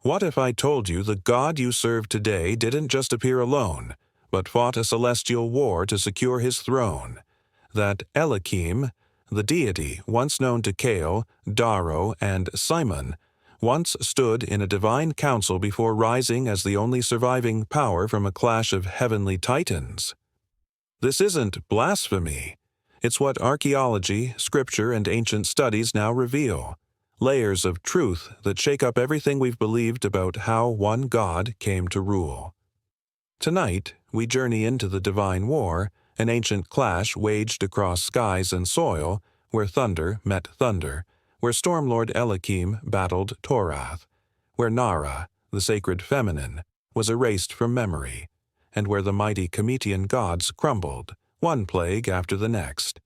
What if I told you the God you serve today didn't just appear alone, but fought a celestial war to secure his throne? That Elohim, the deity once known to Cael, Daro, and Simon, once stood in a divine council before rising as the only surviving power from a clash of heavenly titans? This isn't blasphemy. It's what archaeology, scripture, and ancient studies now reveal. Layers of truth that shake up everything we've believed about how one God came to rule. Tonight, we journey into the divine war, an ancient clash waged across skies and soil, where thunder met thunder, where Stormlord Elohim battled Torath, where Nara, the sacred feminine, was erased from memory, and where the mighty Cometian gods crumbled, one plague after the next.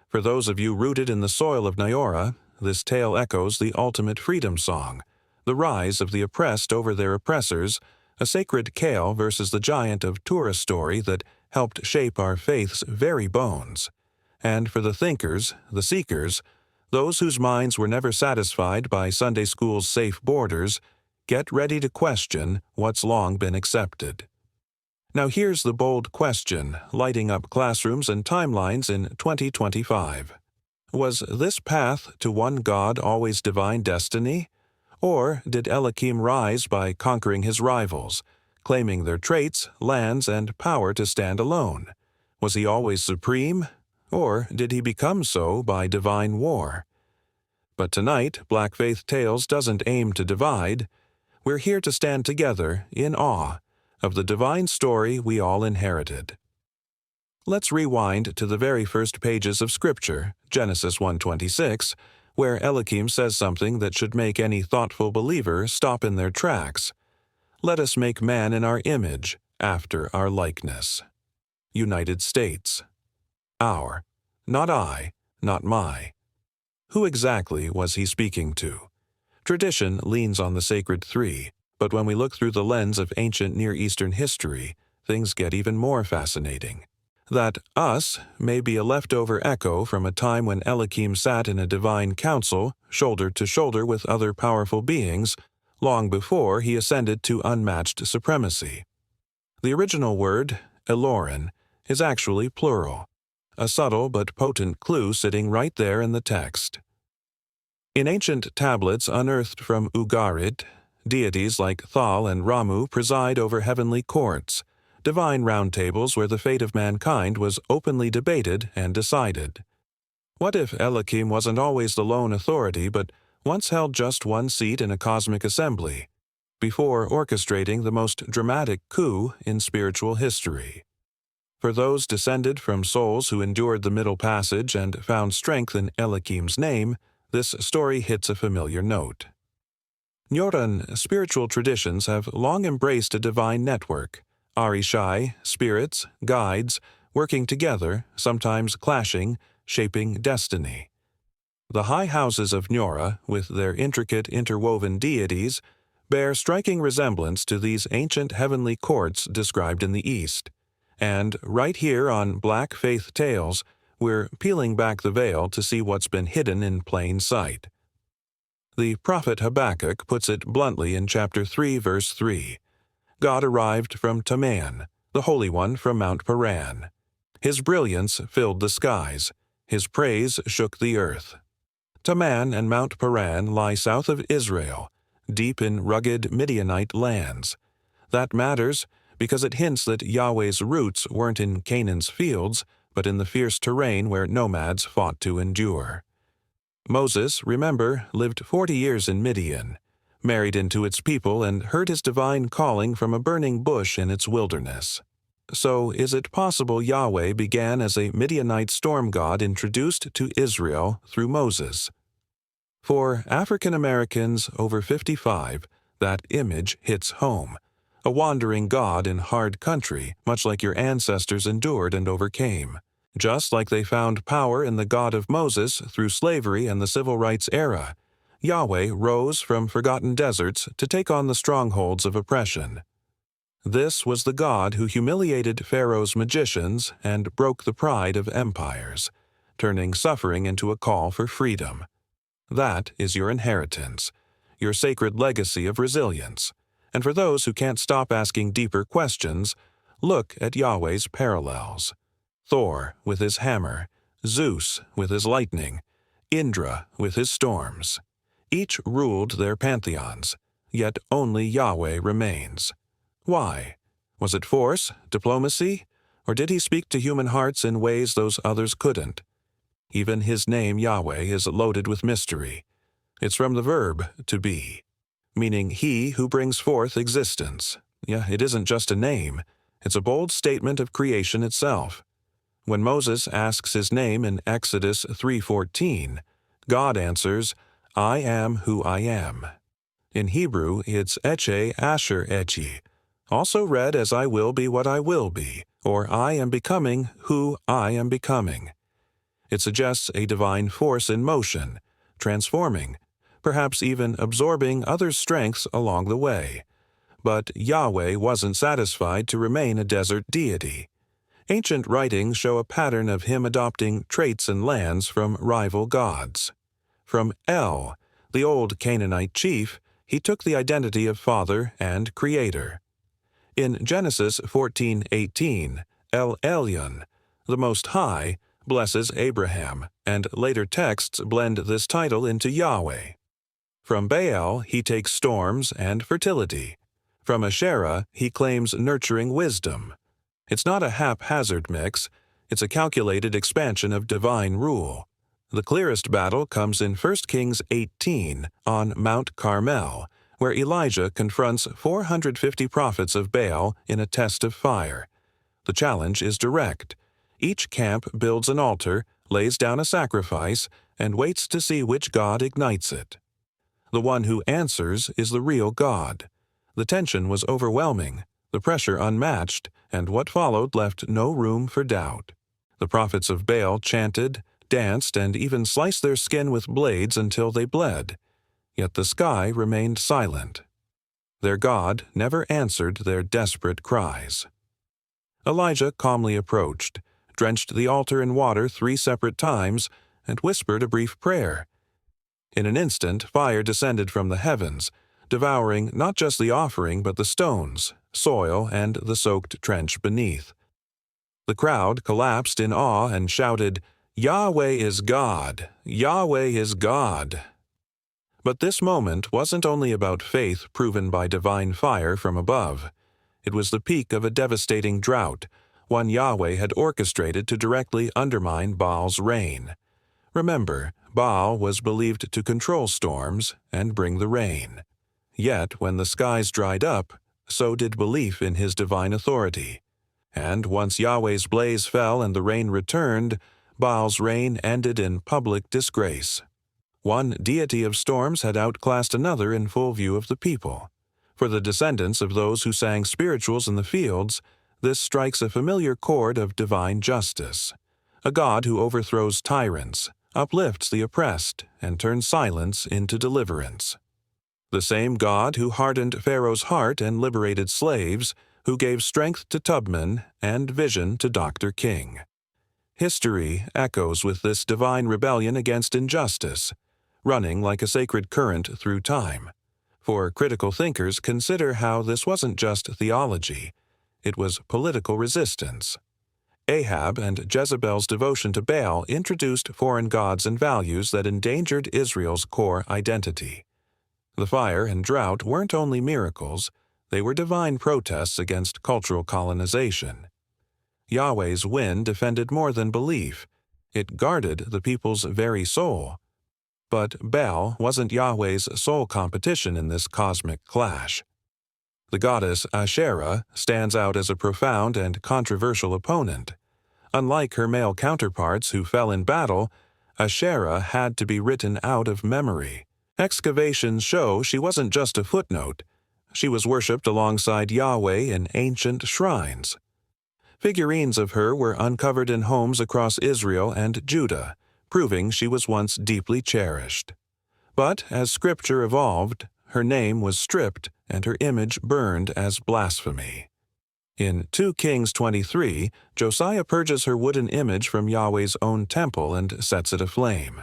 For those of you rooted in the soil of Nyora, this tale echoes the ultimate freedom song, the rise of the oppressed over their oppressors, a sacred Cael versus the giant of Tura story that helped shape our faith's very bones. And for the thinkers, the seekers, those whose minds were never satisfied by Sunday school's safe borders, get ready to question what's long been accepted. Now here's the bold question lighting up classrooms and timelines in 2025. Was this path to one God always divine destiny? Or did Elohim rise by conquering his rivals, claiming their traits, lands, and power to stand alone? Was he always supreme? Or did he become so by divine war? But tonight, Black Faith Tales doesn't aim to divide. We're here to stand together in awe of the divine story we all inherited. Let's rewind to the very first pages of Scripture, Genesis 1:26, where Elohim says something that should make any thoughtful believer stop in their tracks. Let us make man in our image, after our likeness. United States. Our, not I, not my. Who exactly was he speaking to? Tradition leans on the sacred three, but when we look through the lens of ancient Near Eastern history, things get even more fascinating. That us may be a leftover echo from a time when Elohim sat in a divine council, shoulder to shoulder with other powerful beings, long before he ascended to unmatched supremacy. The original word, Elorin, is actually plural, a subtle but potent clue sitting right there in the text. In ancient tablets unearthed from Ugarit, deities like Thal and Ramu preside over heavenly courts, divine roundtables where the fate of mankind was openly debated and decided. What if Elohim wasn't always the lone authority but once held just one seat in a cosmic assembly, before orchestrating the most dramatic coup in spiritual history? For those descended from souls who endured the Middle Passage and found strength in Elohim's name, this story hits a familiar note. Nyoran spiritual traditions have long embraced a divine network, Arishai, spirits, guides, working together, sometimes clashing, shaping destiny. The high houses of Nyora, with their intricate interwoven deities, bear striking resemblance to these ancient heavenly courts described in the East. And right here on Black Faith Tales, we're peeling back the veil to see what's been hidden in plain sight. The prophet Habakkuk puts it bluntly in chapter 3, verse 3. God arrived from Teman, the Holy One from Mount Paran. His brilliance filled the skies. His praise shook the earth. Teman and Mount Paran lie south of Israel, deep in rugged Midianite lands. That matters because it hints that Yahweh's roots weren't in Canaan's fields, but in the fierce terrain where nomads fought to endure. Moses, remember, lived 40 years in Midian, married into its people, and heard his divine calling from a burning bush in its wilderness. So, is it possible Yahweh began as a Midianite storm god introduced to Israel through Moses? For African Americans over 55, that image hits home. A wandering god in hard country, much like your ancestors endured and overcame. Just like they found power in the God of Moses through slavery and the civil rights era, Yahweh rose from forgotten deserts to take on the strongholds of oppression. This was the God who humiliated Pharaoh's magicians and broke the pride of empires, turning suffering into a call for freedom. That is your inheritance. your sacred legacy of resilience. And for those who can't stop asking deeper questions, look at Yahweh's parallels. Thor with his hammer, Zeus with his lightning, Indra with his storms. Each ruled their pantheons, yet only Yahweh remains. Why? Was it force, diplomacy, or did he speak to human hearts in ways those others couldn't? Even his name Yahweh is loaded with mystery. It's from the verb to be, meaning he who brings forth existence. Yeah, it isn't just a name. It's a bold statement of creation itself. When Moses asks his name in Exodus 3:14, God answers, I am who I am. In Hebrew, it's Eche Asher Echi, also read as I will be what I will be, or I am becoming who I am becoming. It suggests a divine force in motion, transforming, perhaps even absorbing others' strengths along the way. But Yahweh wasn't satisfied to remain a desert deity. Ancient writings show a pattern of him adopting traits and lands from rival gods. From El, the old Canaanite chief, he took the identity of father and creator. In Genesis 14:18, El Elyon, the Most High, blesses Abraham, and later texts blend this title into Yahweh. From Baal, he takes storms and fertility. From Asherah, he claims nurturing wisdom. It's not a haphazard mix, it's a calculated expansion of divine rule. The clearest battle comes in 1 Kings 18 on Mount Carmel, where Elijah confronts 450 prophets of Baal in a test of fire. The challenge is direct. Each camp builds an altar, lays down a sacrifice, and waits to see which god ignites it. The one who answers is the real God. The tension was overwhelming, the pressure unmatched, and what followed left no room for doubt. The prophets of Baal chanted, danced, and even sliced their skin with blades until they bled. Yet the sky remained silent. Their God never answered their desperate cries. Elijah calmly approached, drenched the altar in water 3 separate times, and whispered a brief prayer. In an instant, fire descended from the heavens, devouring not just the offering but the stones, soil, and the soaked trench beneath. The crowd collapsed in awe and shouted, Yahweh is God! Yahweh is God! But this moment wasn't only about faith proven by divine fire from above. It was the peak of a devastating drought, one Yahweh had orchestrated to directly undermine Baal's reign. Remember, Baal was believed to control storms and bring the rain. Yet, when the skies dried up, so did belief in his divine authority. And once Yahweh's blaze fell and the rain returned, Baal's reign ended in public disgrace. One deity of storms had outclassed another in full view of the people. For the descendants of those who sang spirituals in the fields, this strikes a familiar chord of divine justice. A God who overthrows tyrants, uplifts the oppressed, and turns silence into deliverance. The same God who hardened Pharaoh's heart and liberated slaves, who gave strength to Tubman and vision to Dr. King. History echoes with this divine rebellion against injustice, running like a sacred current through time. For critical thinkers consider how this wasn't just theology, it was political resistance. Ahab and Jezebel's devotion to Baal introduced foreign gods and values that endangered Israel's core identity. The fire and drought weren't only miracles, they were divine protests against cultural colonization. Yahweh's wind defended more than belief. It guarded the people's very soul. But Baal wasn't Yahweh's sole competition in this cosmic clash. The goddess Asherah stands out as a profound and controversial opponent. Unlike her male counterparts who fell in battle, Asherah had to be written out of memory. Excavations show she wasn't just a footnote. She was worshipped alongside Yahweh in ancient shrines. Figurines of her were uncovered in homes across Israel and Judah, proving she was once deeply cherished. But as scripture evolved, her name was stripped and her image burned as blasphemy. In 2 Kings 23, Josiah purges her wooden image from Yahweh's own temple and sets it aflame.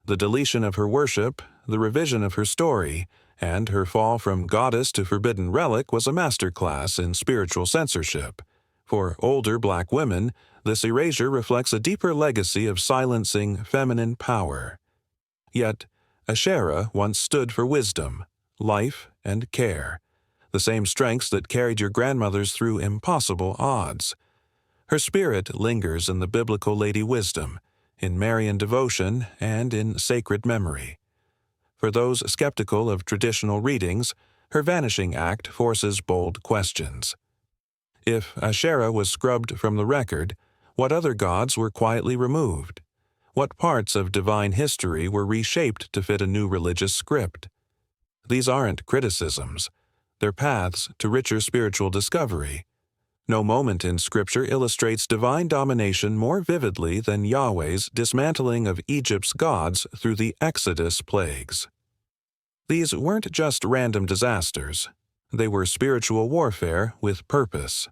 The deletion of her worship, the revision of her story, and her fall from goddess to forbidden relic was a masterclass in spiritual censorship. For older Black women, this erasure reflects a deeper legacy of silencing feminine power. Yet, Asherah once stood for wisdom, life, and care, the same strengths that carried your grandmothers through impossible odds. Her spirit lingers in the biblical Lady Wisdom, in Marian devotion, and in sacred memory. For those skeptical of traditional readings, her vanishing act forces bold questions. If Asherah was scrubbed from the record, what other gods were quietly removed? What parts of divine history were reshaped to fit a new religious script? These aren't criticisms. They're paths to richer spiritual discovery. No moment in Scripture illustrates divine domination more vividly than Yahweh's dismantling of Egypt's gods through the Exodus plagues. These weren't just random disasters. They were spiritual warfare with purpose.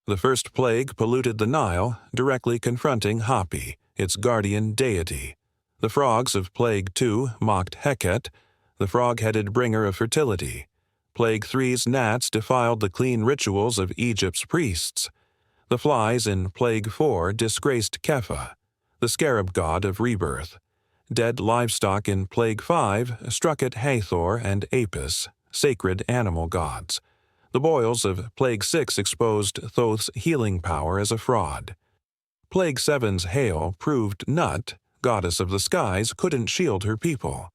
The first plague polluted the Nile, directly confronting Hapi, its guardian deity. The frogs of Plague 2 mocked Heket, the frog-headed bringer of fertility. Plague 3's gnats defiled the clean rituals of Egypt's priests. The flies in Plague 4 disgraced Kepha, the scarab god of rebirth. Dead livestock in Plague 5 struck at Hathor and Apis, sacred animal gods. The boils of Plague 6 exposed Thoth's healing power as a fraud. Plague 7's hail proved Nut, goddess of the skies, couldn't shield her people.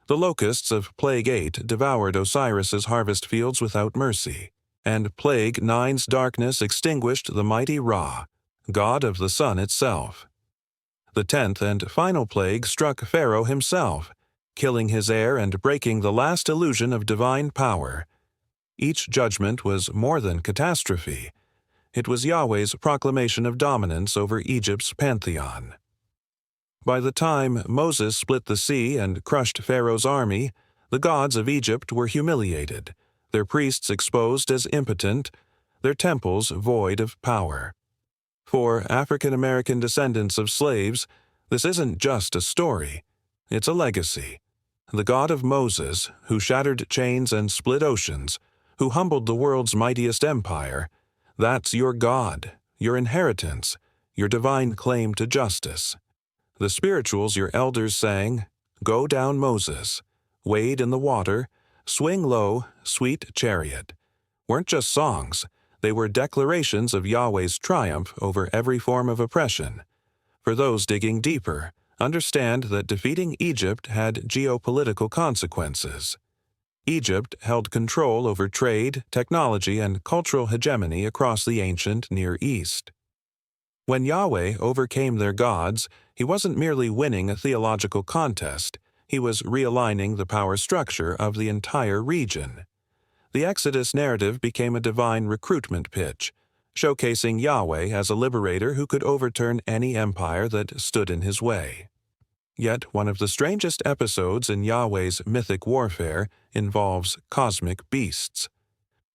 The locusts of Plague 8 devoured Osiris's harvest fields without mercy, and Plague 9's darkness extinguished the mighty Ra, god of the sun itself. The 10th and final plague struck Pharaoh himself, killing his heir and breaking the last illusion of divine power. Each judgment was more than catastrophe. It was Yahweh's proclamation of dominance over Egypt's pantheon. By the time Moses split the sea and crushed Pharaoh's army, the gods of Egypt were humiliated, their priests exposed as impotent, their temples void of power. For African American descendants of slaves, this isn't just a story, it's a legacy. The God of Moses, who shattered chains and split oceans, who humbled the world's mightiest empire, that's your God, your inheritance, your divine claim to justice. The spirituals your elders sang, "Go down Moses," "Wade in the water," "Swing low, sweet chariot," weren't just songs, they were declarations of Yahweh's triumph over every form of oppression. For those digging deeper, understand that defeating Egypt had geopolitical consequences. Egypt held control over trade, technology, and cultural hegemony across the ancient Near East. When Yahweh overcame their gods, he wasn't merely winning a theological contest, he was realigning the power structure of the entire region. The Exodus narrative became a divine recruitment pitch, showcasing Yahweh as a liberator who could overturn any empire that stood in his way. Yet one of the strangest episodes in Yahweh's mythic warfare involves cosmic beasts.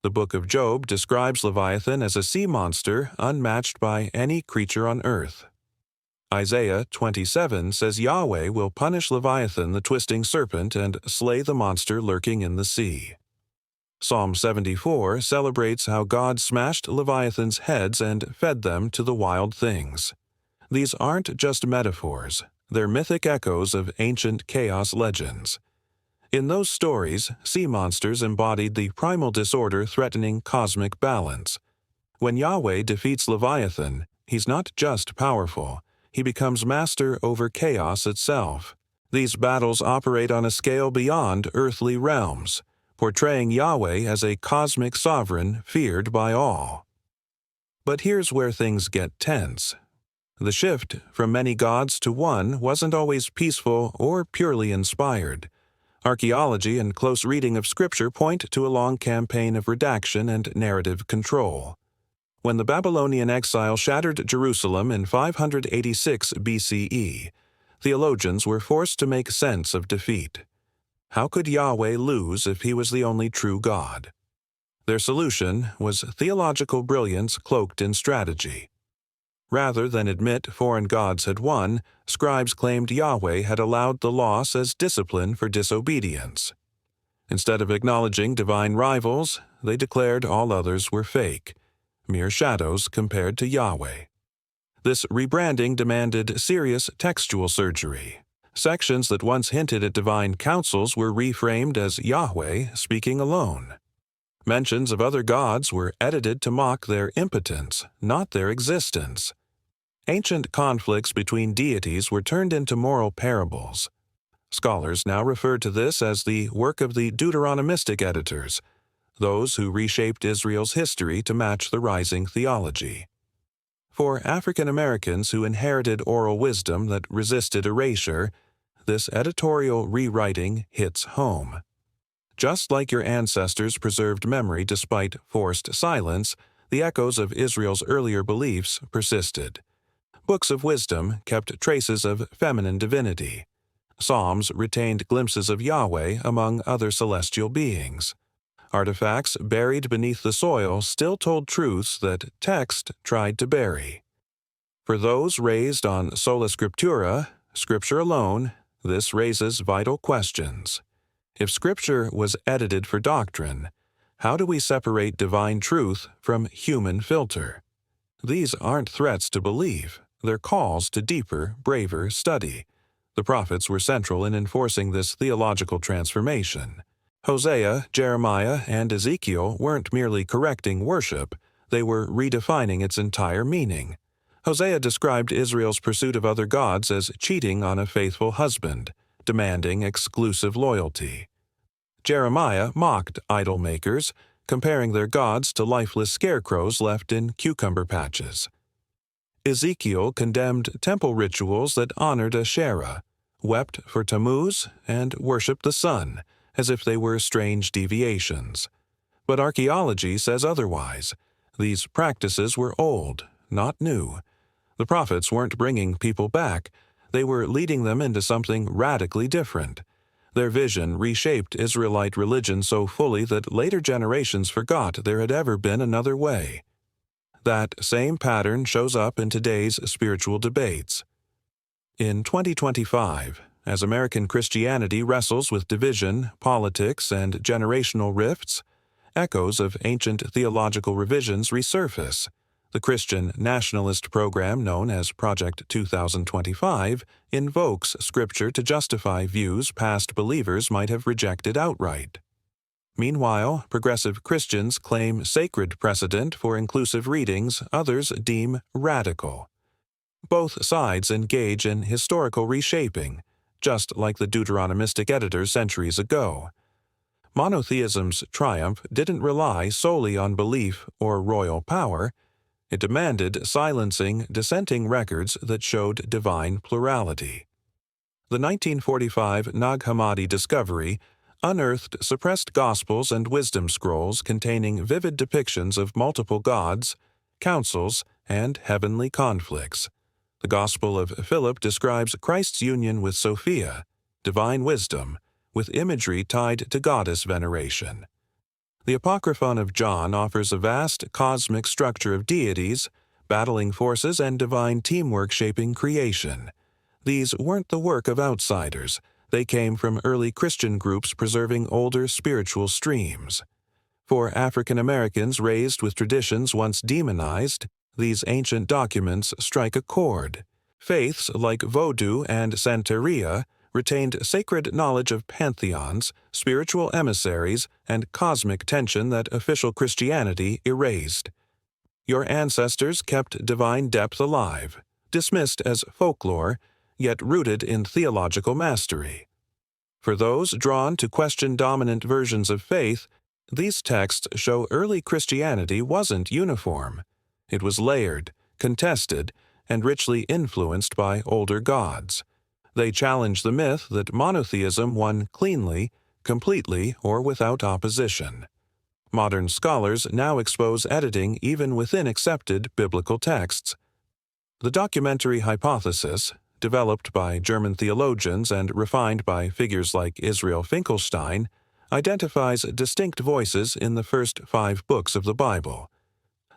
The Book of Job describes Leviathan as a sea monster unmatched by any creature on earth. Isaiah 27 says Yahweh will punish Leviathan the twisting serpent and slay the monster lurking in the sea. Psalm 74 celebrates how God smashed Leviathan's heads and fed them to the wild things. These aren't just metaphors, they're mythic echoes of ancient chaos legends. In those stories, sea monsters embodied the primal disorder threatening cosmic balance. When Yahweh defeats Leviathan, he's not just powerful, he becomes master over chaos itself. These battles operate on a scale beyond earthly realms, portraying Yahweh as a cosmic sovereign feared by all. But here's where things get tense. The shift from many gods to one wasn't always peaceful or purely inspired. Archaeology and close reading of Scripture point to a long campaign of redaction and narrative control. When the Babylonian exile shattered Jerusalem in 586 BCE, theologians were forced to make sense of defeat. How could Yahweh lose if he was the only true God? Their solution was theological brilliance cloaked in strategy. Rather than admit foreign gods had won, scribes claimed Yahweh had allowed the loss as discipline for disobedience. Instead of acknowledging divine rivals, they declared all others were fake, mere shadows compared to Yahweh. This rebranding demanded serious textual surgery. Sections that once hinted at divine counsels were reframed as Yahweh speaking alone. Mentions of other gods were edited to mock their impotence, not their existence. Ancient conflicts between deities were turned into moral parables. Scholars now refer to this as the work of the Deuteronomistic editors, those who reshaped Israel's history to match the rising theology. For African Americans who inherited oral wisdom that resisted erasure, this editorial rewriting hits home. Just like your ancestors preserved memory despite forced silence, the echoes of Israel's earlier beliefs persisted. Books of wisdom kept traces of feminine divinity. Psalms retained glimpses of Yahweh among other celestial beings. Artifacts buried beneath the soil still told truths that text tried to bury. For those raised on sola scriptura, Scripture alone, this raises vital questions. If Scripture was edited for doctrine, how do we separate divine truth from human filter? These aren't threats to belief, they're calls to deeper, braver study. The prophets were central in enforcing this theological transformation. Hosea, Jeremiah, and Ezekiel weren't merely correcting worship, they were redefining its entire meaning. Hosea described Israel's pursuit of other gods as cheating on a faithful husband, demanding exclusive loyalty. Jeremiah mocked idol makers, comparing their gods to lifeless scarecrows left in cucumber patches. Ezekiel condemned temple rituals that honored Asherah, wept for Tammuz, and worshipped the sun, as if they were strange deviations. But archaeology says otherwise. These practices were old, not new. The prophets weren't bringing people back, they were leading them into something radically different. Their vision reshaped Israelite religion so fully that later generations forgot there had ever been another way. That same pattern shows up in today's spiritual debates. In 2025, as American Christianity wrestles with division, politics, and generational rifts, echoes of ancient theological revisions resurface. The Christian nationalist program known as Project 2025 invokes Scripture to justify views past believers might have rejected outright. Meanwhile, progressive Christians claim sacred precedent for inclusive readings others deem radical. Both sides engage in historical reshaping, just like the Deuteronomistic editors centuries ago. Monotheism's triumph didn't rely solely on belief or royal power. It demanded silencing dissenting records that showed divine plurality. The 1945 Nag Hammadi discovery unearthed suppressed gospels and wisdom scrolls containing vivid depictions of multiple gods, councils, and heavenly conflicts. The Gospel of Philip describes Christ's union with Sophia, divine wisdom, with imagery tied to goddess veneration. The Apocryphon of John offers a vast cosmic structure of deities, battling forces, and divine teamwork shaping creation. These weren't the work of outsiders. They came from early Christian groups preserving older spiritual streams. For African Americans raised with traditions once demonized, these ancient documents strike a chord. Faiths like Vodou and Santeria retained sacred knowledge of pantheons, spiritual emissaries, and cosmic tension that official Christianity erased. Your ancestors kept divine depth alive, dismissed as folklore, yet rooted in theological mastery. For those drawn to question dominant versions of faith, these texts show early Christianity wasn't uniform. It was layered, contested, and richly influenced by older gods. They challenge the myth that monotheism won cleanly, completely, or without opposition. Modern scholars now expose editing even within accepted biblical texts. The documentary hypothesis, developed by German theologians and refined by figures like Israel Finkelstein, identifies distinct voices in the first 5 books of the Bible.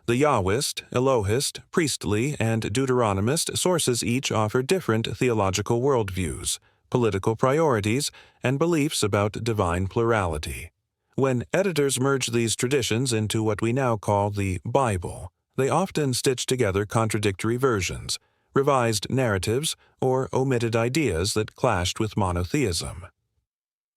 The Yahwist, Elohist, priestly, and Deuteronomist sources each offer different theological worldviews, political priorities, and beliefs about divine plurality. When editors merge these traditions into what we now call the Bible, they often stitch together contradictory versions, revised narratives, or omitted ideas that clashed with monotheism.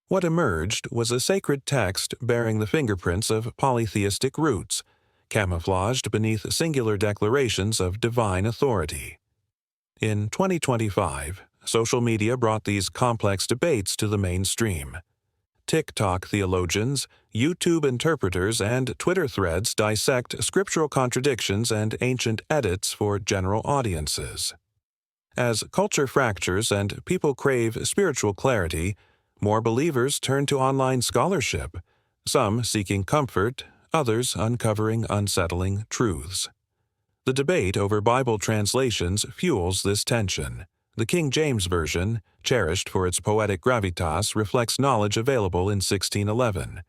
What emerged was a sacred text bearing the fingerprints of polytheistic roots, camouflaged beneath singular declarations of divine authority. In 2025, social media brought these complex debates to the mainstream. TikTok theologians, YouTube interpreters, and Twitter threads dissect scriptural contradictions and ancient edits for general audiences. As culture fractures and people crave spiritual clarity, more believers turn to online scholarship, some seeking comfort, others uncovering unsettling truths. The debate over Bible translations fuels this tension. The King James Version, cherished for its poetic gravitas, reflects knowledge available in 1611.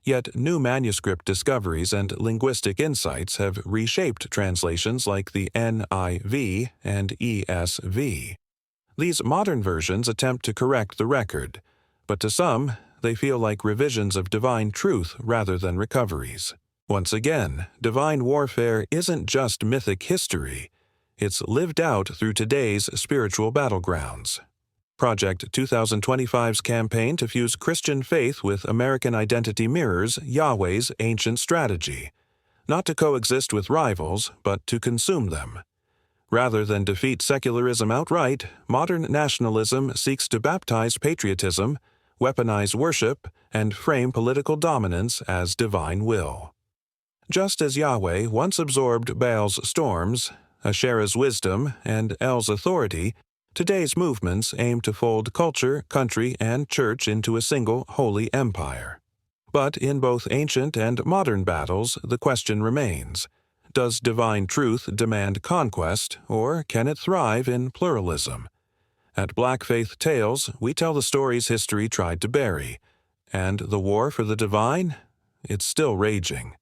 Yet new manuscript discoveries and linguistic insights have reshaped translations like the NIV and ESV. These modern versions attempt to correct the record, but to some, they feel like revisions of divine truth rather than recoveries. Once again, divine warfare isn't just mythic history. It's lived out through today's spiritual battlegrounds. Project 2025's campaign to fuse Christian faith with American identity mirrors Yahweh's ancient strategy, not to coexist with rivals, but to consume them. Rather than defeat secularism outright, modern nationalism seeks to baptize patriotism, weaponize worship, and frame political dominance as divine will. Just as Yahweh once absorbed Baal's storms, Asherah's wisdom, and El's authority, today's movements aim to fold culture, country, and church into a single holy empire. But in both ancient and modern battles, the question remains: does divine truth demand conquest, or can it thrive in pluralism? At Black Faith Tales, we tell the stories history tried to bury, and the war for the divine? It's still raging.